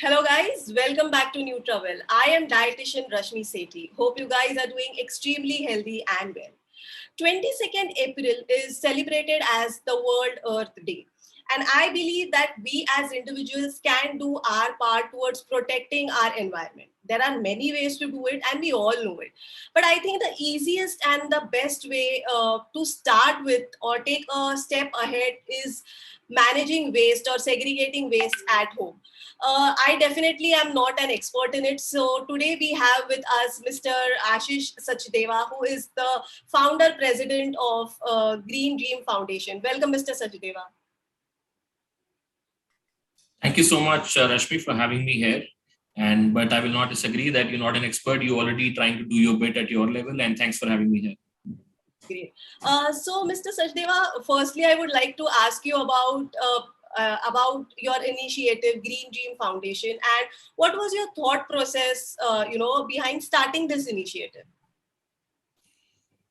Hello guys, welcome back to New Travel. I am dietitian Rashmi Sethi. Hope you guys are doing extremely healthy and well. 22nd April is celebrated as the World Earth Day. And I believe that we as individuals can do our part towards protecting our environment. There are many ways to do it and we all know it. But I think the easiest and the best way to start with or take a step ahead is managing waste or segregating waste at home. I definitely am not an expert in it. So today we have with us Mr. Ashish Sachdeva, who is the founder president of Green Dream Foundation. Welcome, Mr. Sachdeva. Thank you so much, Rashmi, for having me here. But I will not disagree that you're not an expert. You're already trying to do your bit at your level. And thanks for having me here. Great. So, Mr. Sachdeva, firstly, I would like to ask you about your initiative, Green Dream Foundation, and what was your thought process, behind starting this initiative?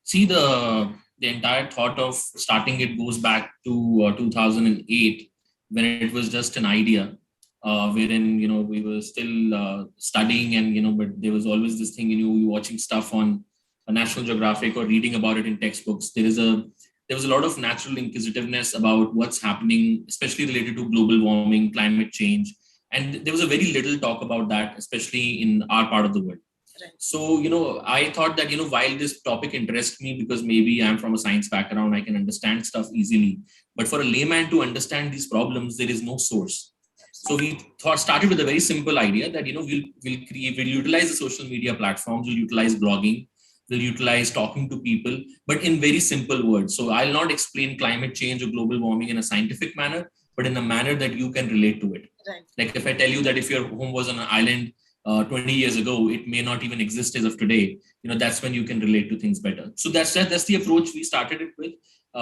See, the entire thought of starting it goes back to 2008, when it was just an idea, wherein we were still studying, and but there was always this thing, we watching stuff on a National Geographic or reading about it in textbooks. There was a lot of natural inquisitiveness about what's happening, especially related to global warming, climate change. And there was a very little talk about that, especially in our part of the world. Right. So, I thought that, while this topic interests me because maybe I'm from a science background, I can understand stuff easily. But for a layman to understand these problems, there is no source. So we started with a very simple idea that, we'll utilize the social media platforms, we'll utilize blogging, will utilize talking to people, but in very simple words. So I'll not explain climate change or global warming in a scientific manner, but in a manner that you can relate to it. Right. Like if I tell you that if your home was on an island 20 years ago, it may not even exist as of today. That's when you can relate to things better. So that's the approach we started it with.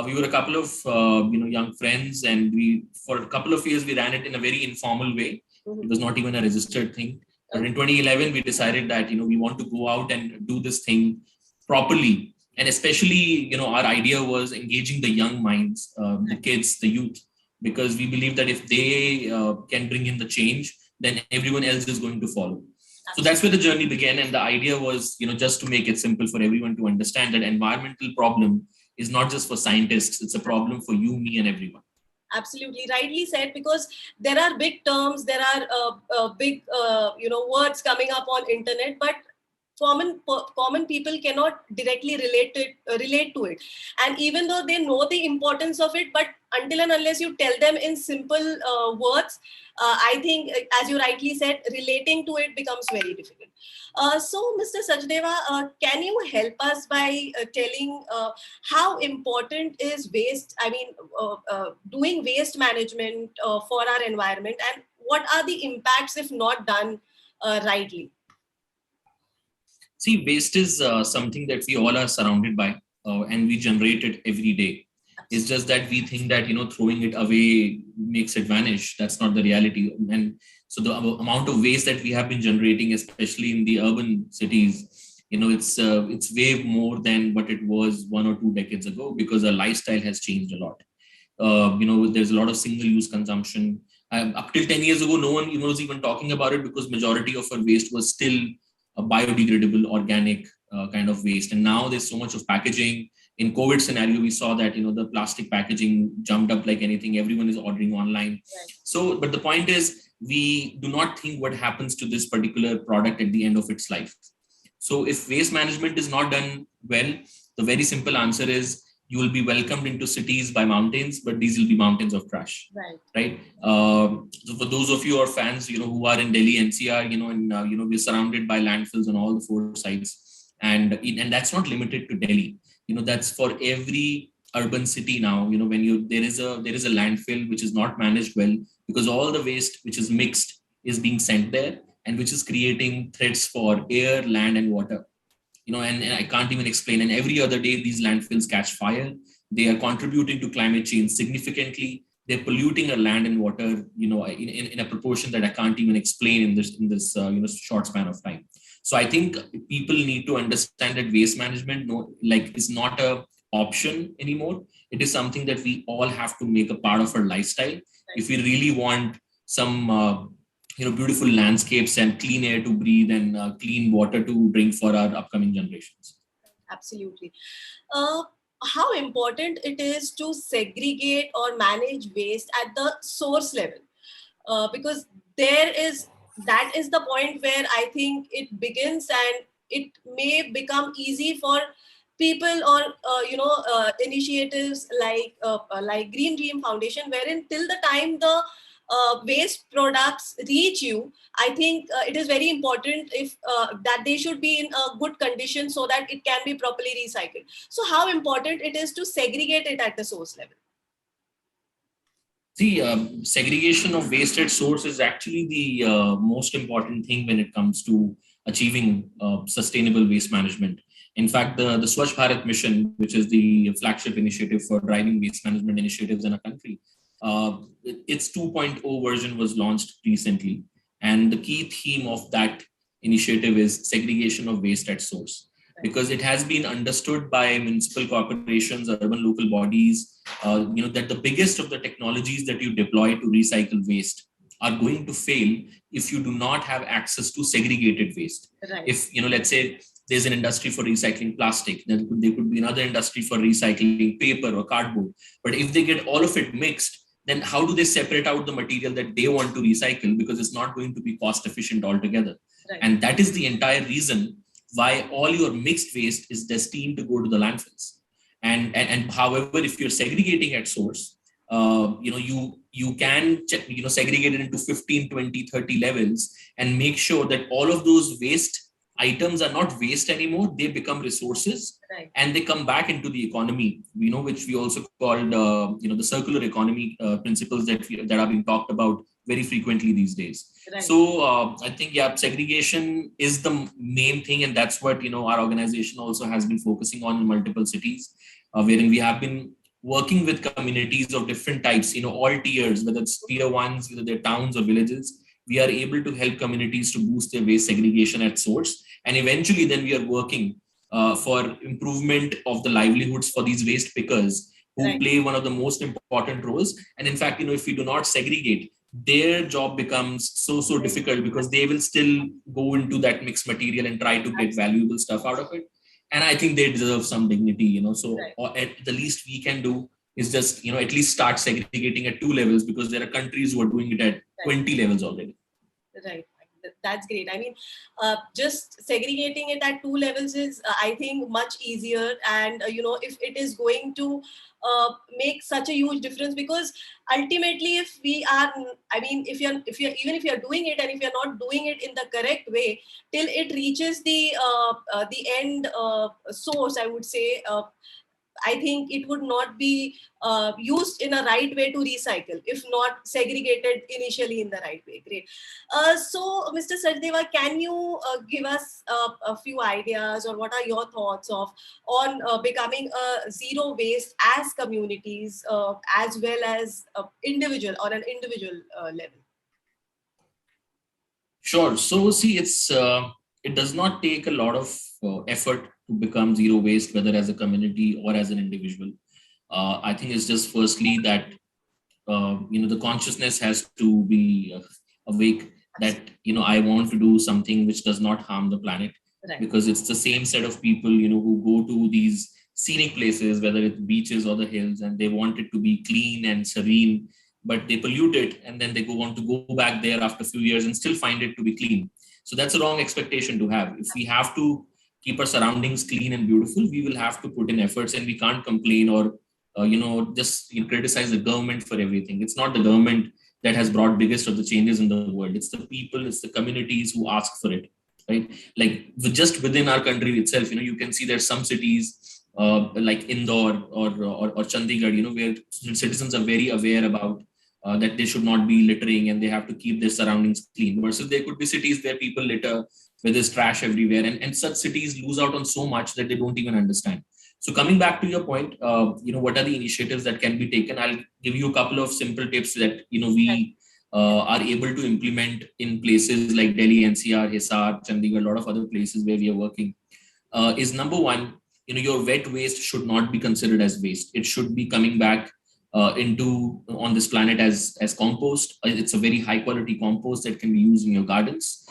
We were a couple of young friends, and for a couple of years we ran it in a very informal way. Mm-hmm. It was not even a registered thing. But in 2011, we decided that we want to go out and do this thing properly, and especially our idea was engaging the young minds, the kids, the youth, because we believe that if they can bring in the change, then everyone else is going to follow. So that's where the journey began, and the idea was just to make it simple for everyone to understand that environmental problem is not just for scientists, it's a problem for you, me, and everyone. Absolutely, rightly said, because there are big terms, there are big words coming up on internet, but common people cannot directly relate to it. And even though they know the importance of it, but until and unless you tell them in simple words, I think, as you rightly said, relating to it becomes very difficult. So, Mr. Sachdeva, can you help us by telling how important is waste? I mean, doing waste management for our environment, and what are the impacts if not done rightly? See, waste is something that we all are surrounded by, and we generate it every day. It's just that we think that throwing it away makes it vanish. That's not the reality. And so the amount of waste that we have been generating, especially in the urban cities, it's way more than what it was 1 or 2 decades ago, because our lifestyle has changed a lot. There's a lot of single-use consumption. Up till 10 years ago, no one was even talking about it, because majority of our waste was still a biodegradable, organic kind of waste. And now there's so much of packaging. In COVID scenario, we saw that, the plastic packaging jumped up like anything. Everyone is ordering online. Right. So, but the point is, we do not think what happens to this particular product at the end of its life. So if waste management is not done well, the very simple answer is, you will be welcomed into cities by mountains, but these will be mountains of trash. Right. So for those of you who are fans, who are in Delhi NCR, and we're surrounded by landfills on all the 4 sides, and that's not limited to Delhi. That's for every urban city now. When there is a landfill which is not managed well, because all the waste which is mixed is being sent there, and which is creating threats for air, land, and water. And I can't even explain. And every other day, these landfills catch fire. They are contributing to climate change significantly. They're polluting our land and water, in a proportion that I can't even explain in this short span of time. So I think people need to understand that waste management, is not a option anymore. It is something that we all have to make a part of our lifestyle. Right. If we really want some beautiful landscapes and clean air to breathe and clean water to drink for our upcoming generations. Absolutely. Uh, how important it is to segregate or manage waste at the source level, because there is that is the point where I think it begins, and it may become easy for people or initiatives like Green Dream Foundation, wherein till the time the waste products reach you, I think it is very important if that they should be in a good condition so that it can be properly recycled. So how important it is to segregate it at the source level? See, segregation of waste at source is actually the most important thing when it comes to achieving sustainable waste management. In fact, the Swachh Bharat mission, which is the flagship initiative for driving waste management initiatives in a country, its 2.0 version was launched recently. And the key theme of that initiative is segregation of waste at source, because it has been understood by municipal corporations, urban local bodies, that the biggest of the technologies that you deploy to recycle waste are going to fail if you do not have access to segregated waste. Right. If, let's say there's an industry for recycling plastic, then there could be another industry for recycling paper or cardboard. But if they get all of it mixed, then how do they separate out the material that they want to recycle? Because it's not going to be cost efficient altogether. Right. And that is the entire reason why all your mixed waste is destined to go to the landfills. And however, if you're segregating at source, you can check, segregate it into 15, 20, 30 levels and make sure that all of those waste items are not waste anymore. They become resources. Right. And they come back into the economy, which we also called, the circular economy principles that are being talked about very frequently these days. Right. So I think, segregation is the main thing. And that's what, our organization also has been focusing on in multiple cities, wherein we have been working with communities of different types, all tiers, whether it's tier ones, whether they're towns or villages. We are able to help communities to boost their waste segregation at source. And eventually then we are working for improvement of the livelihoods for these waste pickers who Right. play one of the most important roles. And in fact, if we do not segregate, their job becomes so difficult, because they will still go into that mixed material and try to get valuable stuff out of it. And I think they deserve some dignity, so Right. at the least we can do is just, at least start segregating at 2 levels, because there are countries who are doing it at 20 levels already. Right. That's great. I mean, just segregating it at 2 levels is, I think, much easier. And if it is going to make such a huge difference, because ultimately, if we are, I mean, if you're even if you're doing it, and if you're not doing it in the correct way, till it reaches the end source, I would say. I think it would not be used in a right way to recycle if not segregated initially in the right way. Great. So, Mr. Sachdeva, can you give us a few ideas, or what are your thoughts on becoming a zero waste as communities, as well as individual on an individual level? Sure. So see, it does not take a lot of effort to become zero waste, whether as a community or as an individual. I think it's just firstly that the consciousness has to be awake, that I want to do something which does not harm the planet. Right. Because it's the same set of people who go to these scenic places, whether it's beaches or the hills, and they want it to be clean and serene, but they pollute it, and then they want to go back there after a few years and still find it to be clean. So that's a wrong expectation to have. If we have to keep our surroundings clean and beautiful, we will have to put in efforts, and we can't complain or just criticize the government for everything. It's not the government that has brought biggest of the changes in the world. It's the people, it's the communities who ask for it, right? Like just within our country itself, you can see there's some cities like Indore or Chandigarh, where citizens are very aware about that they should not be littering and they have to keep their surroundings clean. Versus there could be cities where people litter, where there's trash everywhere, and such cities lose out on so much that they don't even understand. So coming back to your point, what are the initiatives that can be taken? I'll give you a couple of simple tips that we are able to implement in places like Delhi, NCR, Hisar, Chandigarh, a lot of other places where we are working. Is number one, your wet waste should not be considered as waste. It should be coming back into on this planet as compost. It's a very high quality compost that can be used in your gardens.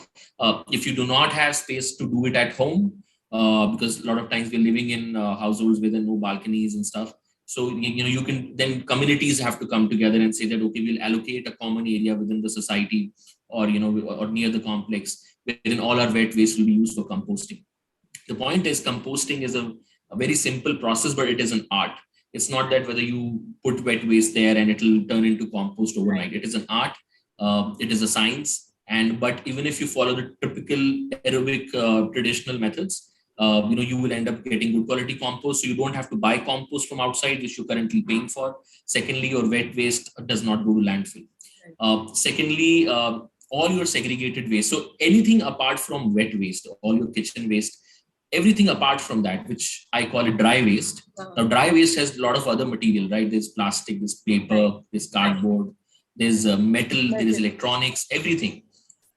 If you do not have space to do it at home, because a lot of times we're living in households with no balconies and stuff. So you can then communities have to come together and say that okay, we'll allocate a common area within the society, or or near the complex, wherein all our wet waste will be used for composting. The point is, composting is a very simple process, but it is an art. It's not that whether you put wet waste there and it'll turn into compost overnight. It is an art. It is a science. And but even if you follow the typical aerobic traditional methods, you will end up getting good quality compost. So you don't have to buy compost from outside, which you're currently paying for. Secondly, your wet waste does not go to landfill. Secondly, all your segregated waste. So anything apart from wet waste, all your kitchen waste, everything apart from that, which I call it dry waste. Now, dry waste has a lot of other material, right? There's plastic, there's paper, there's cardboard, there's metal, there is electronics, everything.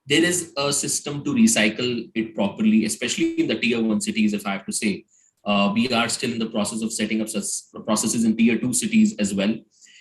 There is a system to recycle it properly, especially in the tier 1 cities, if I have to say. We are still in the process of setting up such processes in tier 2 cities as well,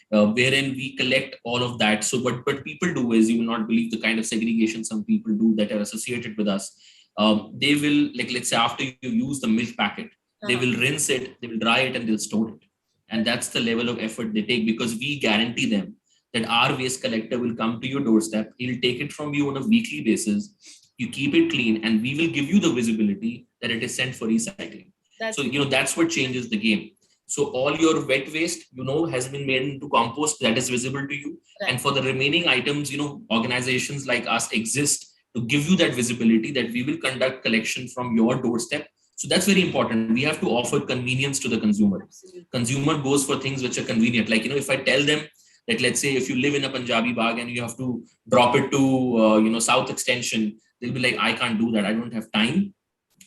wherein we collect all of that. So what people do is, you will not believe the kind of segregation some people do that are associated with us. They will, like, let's say after you use the milk packet, they will rinse it, they will dry it, and they'll store it. And that's the level of effort they take, because we guarantee them that our waste collector will come to your doorstep. He'll take it from you on a weekly basis. You keep it clean, and we will give you the visibility that it is sent for recycling. So, that's what changes the game. So all your wet waste, has been made into compost that is visible to you. Right. And for the remaining items, organizations like us exist to give you that visibility, that we will conduct collection from your doorstep. So that's very important. We have to offer convenience to the consumer. Absolutely. Consumer goes for things which are convenient. Like, if I tell them that, let's say, if you live in a Punjabi Bagh and you have to drop it to, South Extension, they'll be like, I can't do that. I don't have time.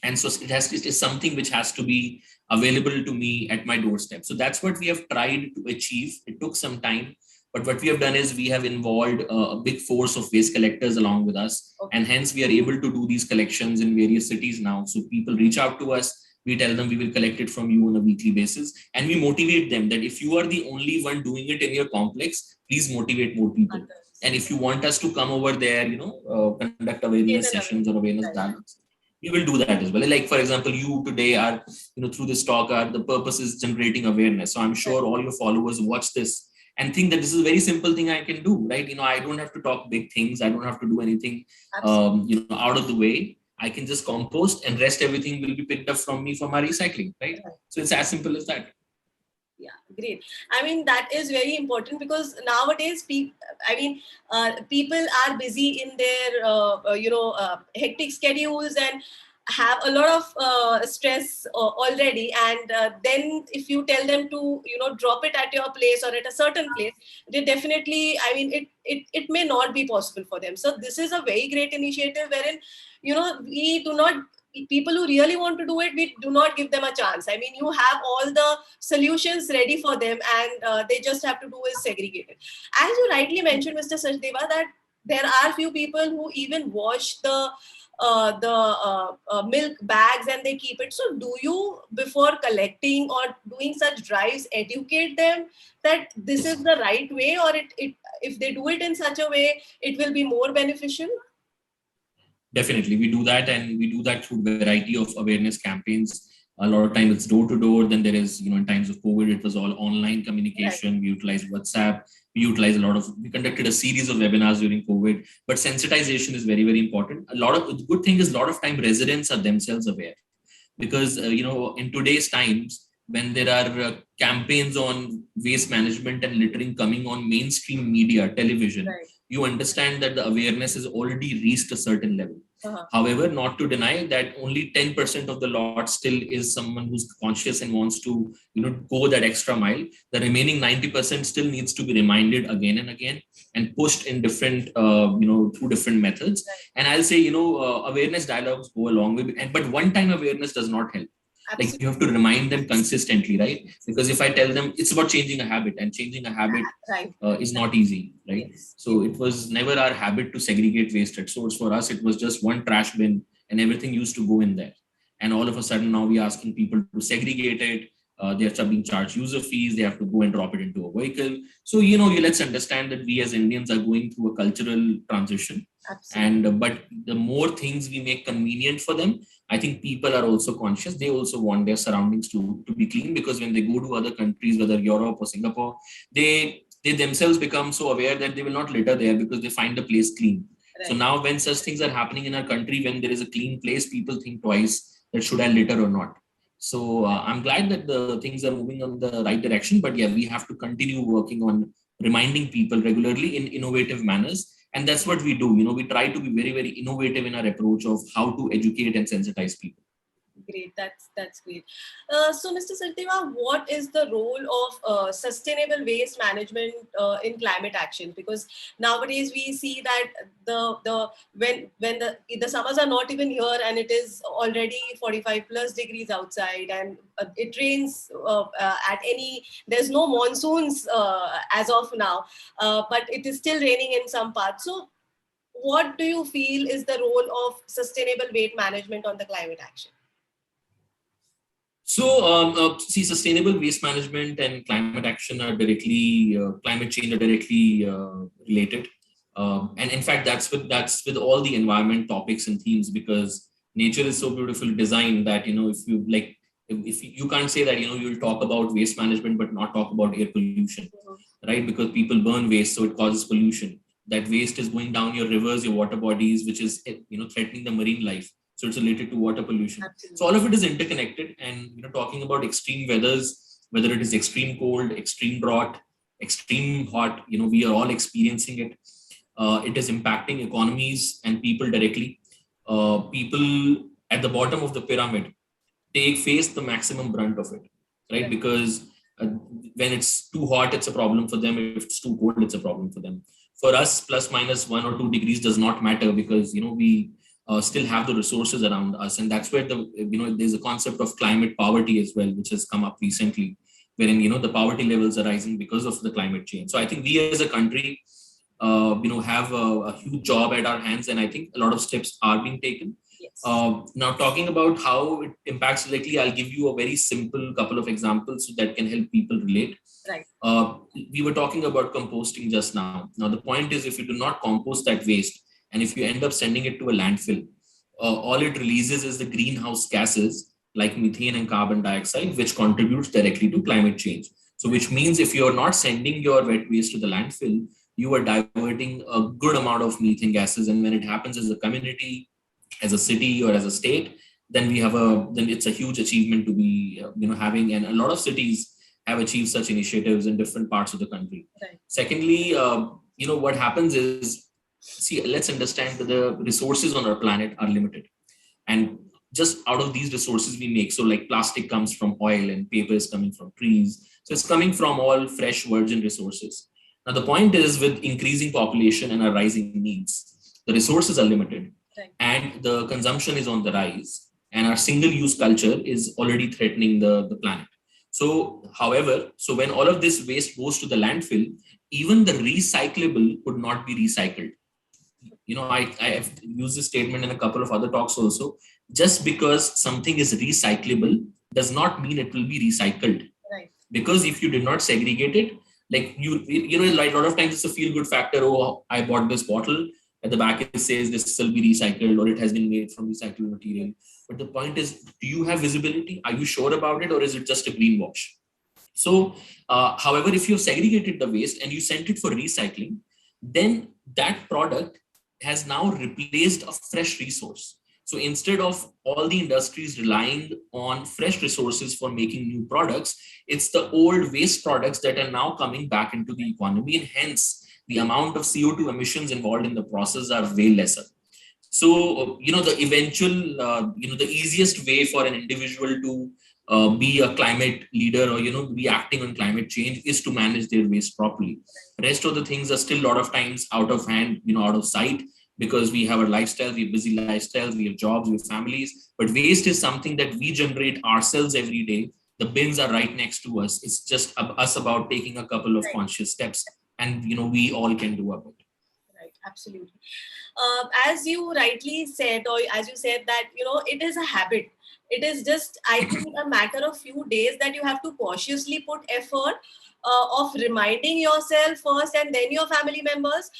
And so it is something which has to be available to me at my doorstep. So that's what we have tried to achieve. It took some time, but what we have done is we have involved a big force of waste collectors along with us. Okay. And hence we are able to do these collections in various cities now. So people reach out to us. We tell them we will collect it from you on a weekly basis. And we motivate them that if you are the only one doing it in your complex, please motivate more people. And if you want us to come over there, conduct awareness sessions or awareness dialogues, we will do that as well. Like, for example, you today are, through this talk, the purpose is generating awareness. So I'm sure all your followers watch this and think that this is a very simple thing I can do, right? I don't have to talk big things. I don't have to do anything, out of the way. I can just compost, and rest everything will be picked up from me for my recycling, right? So it's as simple as that. Yeah, great. I mean, that is very important, because nowadays, people are busy in their, hectic schedules and have a lot of stress already. And then if you tell them to, drop it at your place or at a certain place, they definitely, it may not be possible for them. So this is a very great initiative wherein, we do not, people who really want to do it, we do not give them a chance. I mean, you have all the solutions ready for them, and they just have to do is segregate it. As you rightly mentioned, Mr. Sachdeva, that there are few people who even wash the milk bags and they keep it. So do you, before collecting or doing such drives, educate them that this is the right way, or if they do it in such a way, it will be more beneficial? Definitely, we do that, and we do that through a variety of awareness campaigns. A lot of times it's door to door. Then there is, in times of COVID, it was all online communication. Right. We utilized WhatsApp. We conducted a series of webinars during COVID. But sensitization is very, very important. The good thing is a lot of time residents are themselves aware, because in today's times, when there are campaigns on waste management and littering coming on mainstream media, television, right, you understand that the awareness has already reached a certain level. However, not to deny that only 10% of the lot still is someone who's conscious and wants to, go that extra mile. The remaining 90% still needs to be reminded again and again and pushed in different, through different methods. Right. And I'll say, awareness dialogues go a long way, but one-time awareness does not help. Absolutely. Like, you have to remind them consistently, right? Because if I tell them, it's about changing a habit, and changing a habit is not easy, right? Yes. So it was never our habit to segregate waste at source. For us, it was just one trash bin and everything used to go in there. And all of a sudden now we're asking people to segregate it. They are being charged user fees. They have to go and drop it into a vehicle. So let's understand that we as Indians are going through a cultural transition. Absolutely. And but the more things we make convenient for them, I think people are also conscious. They also want their surroundings to be clean, because when they go to other countries, whether Europe or Singapore, they themselves become so aware that they will not litter there because they find the place clean. Right. So now when such things are happening in our country, when there is a clean place, people think twice that should I litter or not. So I'm glad that the things are moving on the right direction. But yeah, we have to continue working on reminding people regularly in innovative manners. And that's what we do. We try to be very, very innovative in our approach of how to educate and sensitize people. Great, that's great. So, Mr. Sachdeva, what is the role of sustainable waste management in climate action? Because nowadays we see that when the summers are not even here and it is already 45 plus degrees outside, and it rains there's no monsoons as of now, but it is still raining in some parts. So, what do you feel is the role of sustainable waste management on the climate action? So, see, sustainable waste management and climate action are climate change are directly related. And in fact, that's with all the environment topics and themes, because nature is so beautifully designed that, if you can't say that, you'll talk about waste management, but not talk about air pollution, right? Because people burn waste, so it causes pollution. That waste is going down your rivers, your water bodies, which is, threatening the marine life. So it's related to water pollution. Absolutely. So all of it is interconnected. And talking about extreme weathers, whether it is extreme cold, extreme drought, extreme hot, we are all experiencing it. It is impacting economies and people directly. People at the bottom of the pyramid face the maximum brunt of it, right? Because when it's too hot, it's a problem for them. If it's too cold, it's a problem for them. For us, plus minus 1 or 2 degrees does not matter, because we still have the resources around us. And that's where there's a concept of climate poverty as well, which has come up recently, wherein the poverty levels are rising because of the climate change. So I think we as a country have a huge job at our hands, and I think a lot of steps are being taken. Yes. Now, talking about how it impacts directly, I'll give you a very simple couple of examples that can help people relate. Right. We were talking about composting just now. Now, the point is, if you do not compost that waste, and if you end up sending it to a landfill, all it releases is the greenhouse gases like methane and carbon dioxide, which contributes directly to climate change. So, which means if you're not sending your wet waste to the landfill, you are diverting a good amount of methane gases. And when it happens as a community, as a city, or as a state, then it's a huge achievement to be having. And a lot of cities have achieved such initiatives in different parts of the country. Right. Secondly, what happens is, let's understand that the resources on our planet are limited, and just out of these resources we make, so like plastic comes from oil and paper is coming from trees, so it's coming from all fresh virgin resources. Now the point is, with increasing population and our rising needs, the resources are limited. Right. And the consumption is on the rise, and our single-use culture is already threatening the planet. So, however, when all of this waste goes to the landfill, even the recyclable would not be recycled. I have used this statement in a couple of other talks also. Just because something is recyclable does not mean it will be recycled. Right. Because if you did not segregate it, like like a lot of times it's a feel-good factor. Oh, I bought this bottle. At the back it says this will be recycled, or it has been made from recycled material. But the point is, do you have visibility? Are you sure about it, or is it just a greenwash? So, however, if you segregated the waste and you sent it for recycling, then that product has now replaced a fresh resource. So instead of all the industries relying on fresh resources for making new products, it's the old waste products that are now coming back into the economy, and hence the amount of CO2 emissions involved in the process are way lesser. So, the eventual, the easiest way for an individual to be a climate leader, or, be acting on climate change, is to manage their waste properly. Rest of the things are still a lot of times out of hand, out of sight, because we have our lifestyles, we have busy lifestyles, we have jobs, we have families. But waste is something that we generate ourselves every day. The bins are right next to us. It's just us about taking a couple of conscious steps, and we all can do a bit. Right. Absolutely. As you rightly said, or as you said that, it is a habit. It is just, I think, a matter of few days that you have to cautiously put effort of reminding yourself first and then your family members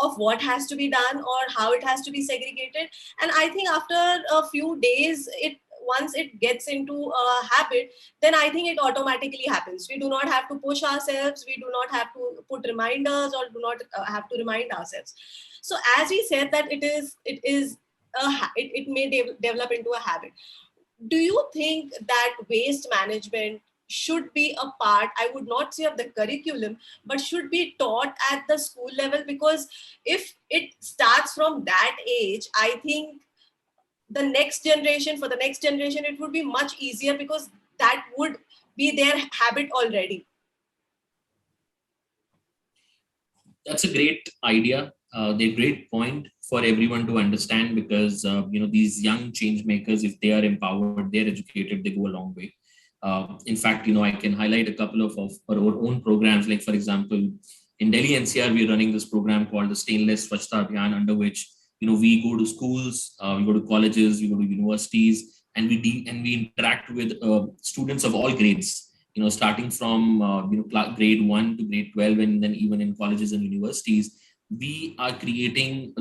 of what has to be done or how it has to be segregated. And I think after a few days, once it gets into a habit, then I think it automatically happens. We do not have to push ourselves. We do not have to put reminders or do not have to remind ourselves. So as we said that it may develop into a habit. Do you think that waste management should be a part, I would not say of the curriculum, but should be taught at the school level? Because if it starts from that age, I think for the next generation, it would be much easier because that would be their habit already. That's a great idea. They're great point for everyone to understand, because these young change makers, if they are empowered, they're educated, they go a long way. In fact, I can highlight a couple of our own programs. Like, for example, in Delhi NCR, we're running this program called the Stainless Swachhta Abhiyan, under which we go to schools, we go to colleges, we go to universities, and we interact with students of all grades. Starting from grade 1 to grade 12, and then even in colleges and universities, we are creating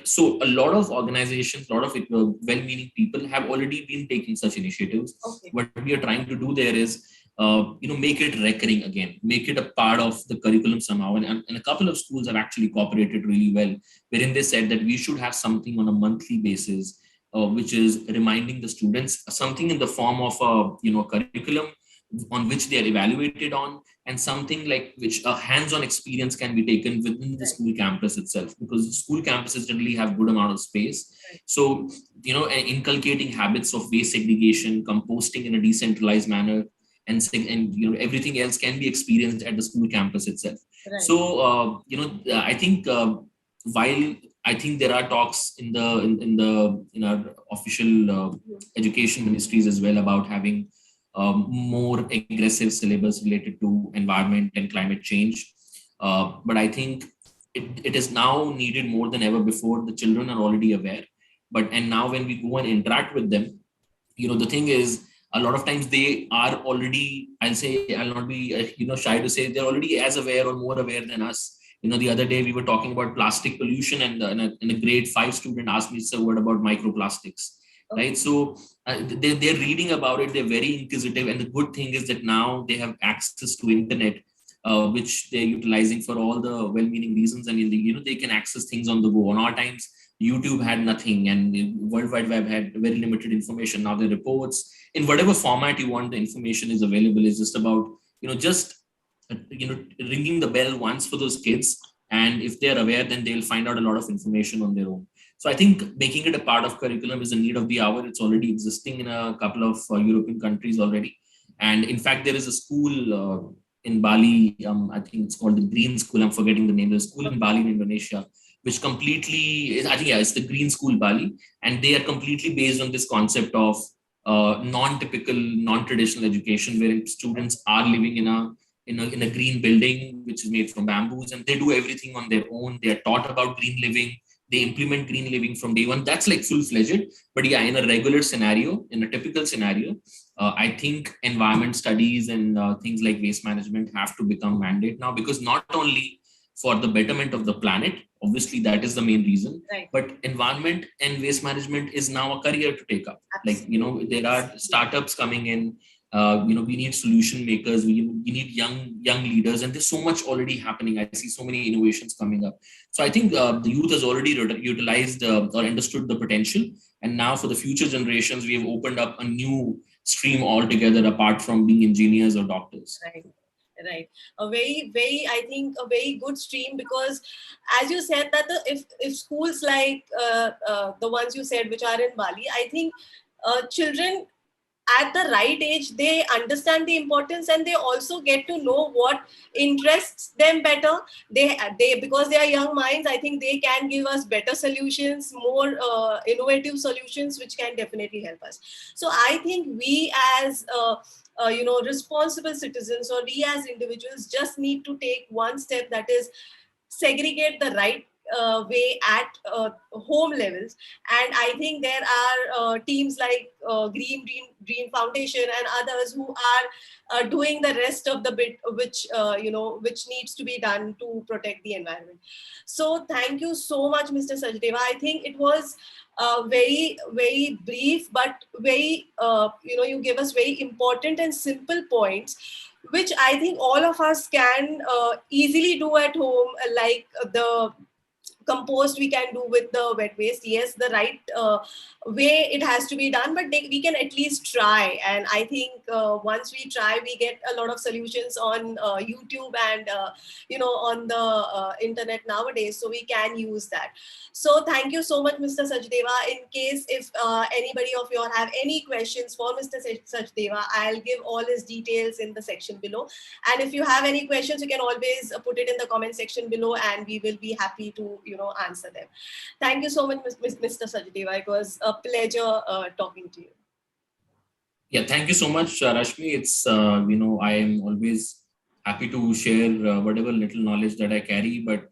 so a lot of organizations, a lot of well-meaning people have already been taking such initiatives. Okay. What we are trying to do there is make it recurring again, make it a part of the curriculum somehow. And a couple of schools have actually cooperated really well, wherein they said that we should have something on a monthly basis, which is reminding the students something in the form of a curriculum on which they are evaluated on, and something like which a hands-on experience can be taken within the school campus itself, because school campuses generally have good amount of space. So inculcating habits of waste segregation, composting in a decentralized manner, and everything else can be experienced at the school campus itself. Right. So I think while I think there are talks in our official education ministries as well about having more aggressive syllabus related to environment and climate change. But I think it is now needed more than ever before. The children are already aware, and now when we go and interact with them, the thing is, a lot of times they are already, I'll not be shy to say, they're already as aware or more aware than us. The other day we were talking about plastic pollution, and a grade 5 student asked me, "Sir, what about microplastics?" Right? So they're reading about it, they're very inquisitive, and the good thing is that now they have access to internet, which they're utilizing for all the well-meaning reasons, and they can access things on the go. On our times, YouTube had nothing, and the World Wide Web had very limited information. Now the reports, in whatever format you want, the information is available. It's just about just ringing the bell once for those kids, and if they're aware, then they'll find out a lot of information on their own. So I think making it a part of curriculum is a need of the hour. It's already existing in a couple of European countries already. And in fact, there is a school in Bali, I think it's called the Green School. I'm forgetting the name. There's a school in Bali in Indonesia, which completely, I think, it's the Green School Bali. And they are completely based on this concept of non-typical, non-traditional education, where students are living in a green building, which is made from bamboos, and they do everything on their own. They are taught about green living. They implement green living from day one. That's like full-fledged. But yeah, in a regular scenario, in a typical scenario, I think environment studies and things like waste management have to become mandate now, because not only for the betterment of the planet, obviously that is the main reason, right, but environment and waste management is now a career to take up. Absolutely. Like, there are startups coming in. We need solution makers, we need young leaders, and there's so much already happening. I see so many innovations coming up. So I think the youth has already utilized or understood the potential, and now for the future generations, we have opened up a new stream altogether, apart from being engineers or doctors. Right. A very, I think, a very good stream, because as you said that if schools like the ones you said which are in Bali, I think children at the right age, they understand the importance, and they also get to know what interests them better. They because they are young minds, I think they can give us better solutions, more innovative solutions, which can definitely help us. So I think we as responsible citizens, or we as individuals, just need to take one step, that is segregate the right way at home levels. And I think there are teams like Green Foundation and others who are doing the rest of the bit, which needs to be done to protect the environment. So thank you so much, Mr. Sachdeva. I think it was very, very brief, but very, you give us very important and simple points, which I think all of us can easily do at home, like the compost we can do with the wet waste. Yes, the right way it has to be done, but we can at least try. And I think once we try, we get a lot of solutions on YouTube and on the internet nowadays, so we can use that. So thank you so much, Mr. Sachdeva. In case if anybody of you all have any questions for Mr. Sachdeva, I'll give all his details in the section below. And if you have any questions, you can always put it in the comment section below, and we will be happy to answer them. Thank you so much, Mr. Sachdeva. It was a pleasure talking to you. Yeah, thank you so much, Rashmi. It's I am always happy to share whatever little knowledge that I carry. But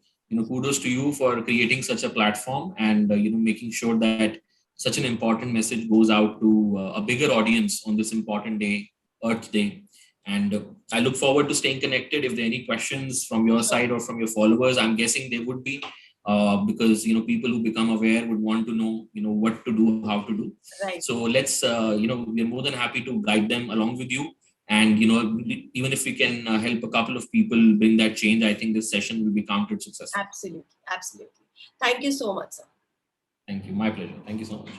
kudos to you for creating such a platform and making sure that such an important message goes out to a bigger audience on this important day, Earth Day. And I look forward to staying connected. If there are any questions from your side or from your followers, I'm guessing there would be, because people who become aware would want to know what to do, how to do. Right. So let's we're more than happy to guide them along with you. And even if we can help a couple of people bring that change, I think this session will be counted successful. Absolutely. Thank you so much, sir. Thank you. My pleasure. Thank you so much.